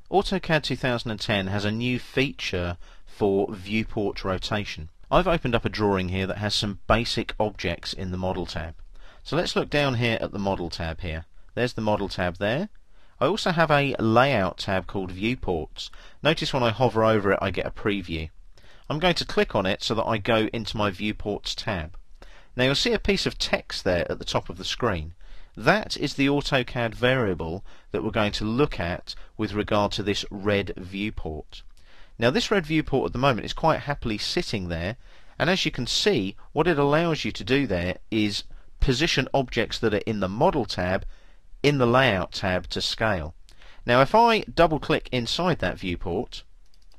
AutoCAD 2010 has a new feature for viewport rotation. I've opened up a drawing here that has some basic objects in the Model tab. So let's look down here at the Model tab here. There's the Model tab there. I also have a Layout tab called Viewports. Notice when I hover over it I get a preview. I'm going to click on it so that I go into my Viewports tab. Now you'll see a piece of text there at the top of the screen. That is the AutoCAD variable that we're going to look at with regard to this red viewport. Now this red viewport at the moment is quite happily sitting there, and as you can see, what it allows you to do there is position objects that are in the Model tab in the Layout tab to scale. Now if I double click inside that viewport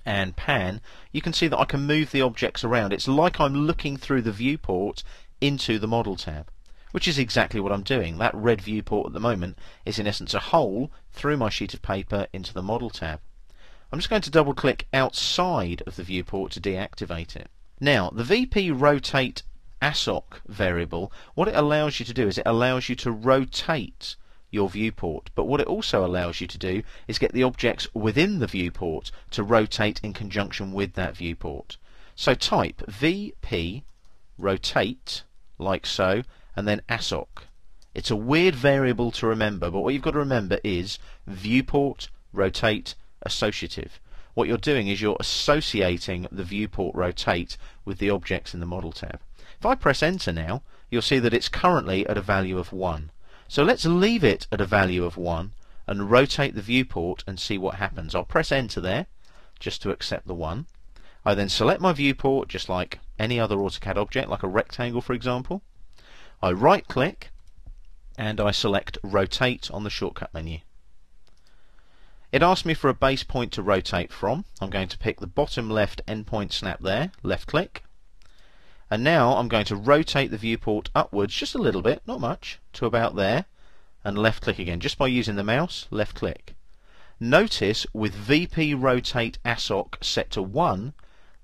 and pan, you can see that I can move the objects around. It's like I'm looking through the viewport into the Model tab, which is exactly what I'm doing. That red viewport at the moment is in essence a hole through my sheet of paper into the Model tab. I'm just going to double click outside of the viewport to deactivate it. Now the VP rotate ASOC variable, what it allows you to do is it allows you to rotate your viewport, but what it also allows you to do is get the objects within the viewport to rotate in conjunction with that viewport. So type VP rotate like so, and then ASOC. It's a weird variable to remember, but what you've got to remember is viewport rotate associative. What you're doing is you're associating the viewport rotate with the objects in the Model tab. If I press enter now, you'll see that it's currently at a value of 1. So let's leave it at a value of 1 and rotate the viewport and see what happens. I'll press enter there just to accept the 1. I then select my viewport just like any other AutoCAD object, like a rectangle for example. I right click and I select rotate on the shortcut menu. It asks me for a base point to rotate from. I'm going to pick the bottom left endpoint snap there, left click, and now I'm going to rotate the viewport upwards just a little bit, not much, to about there, and left click again just by using the mouse, left click. Notice with VP rotate ASOC set to 1,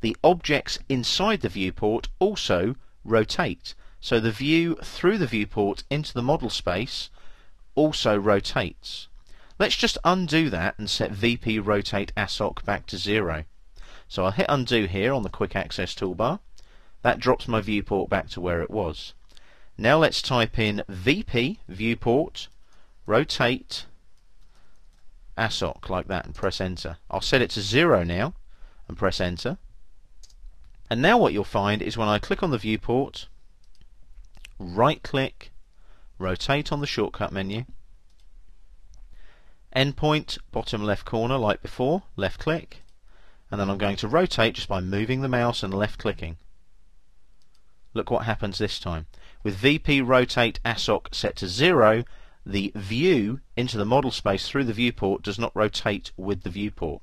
the objects inside the viewport also rotate. So the view through the viewport into the model space also rotates. Let's just undo that and set VP rotate ASOC back to 0. So I'll hit undo here on the quick access toolbar. That drops my viewport back to where it was. Now let's type in VP viewport rotate ASOC like that and press enter. I'll set it to 0 now and press enter. And now what you'll find is when I click on the viewport, right click, rotate on the shortcut menu, endpoint bottom left corner like before, left click, and then I'm going to rotate just by moving the mouse and left clicking. Look what happens this time. With VP rotate ASOC set to 0, the view into the model space through the viewport does not rotate with the viewport.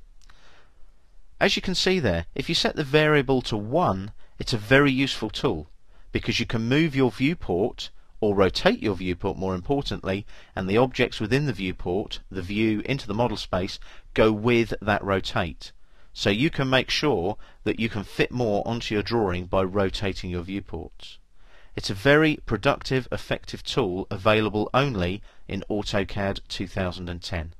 As you can see there, if you set the variable to 1, it's a very useful tool because you can move your viewport or rotate your viewport more importantly, and the objects within the viewport, the view into the model space, go with that rotate. So you can make sure that you can fit more onto your drawing by rotating your viewports. It's a very productive, effective tool available only in AutoCAD 2010.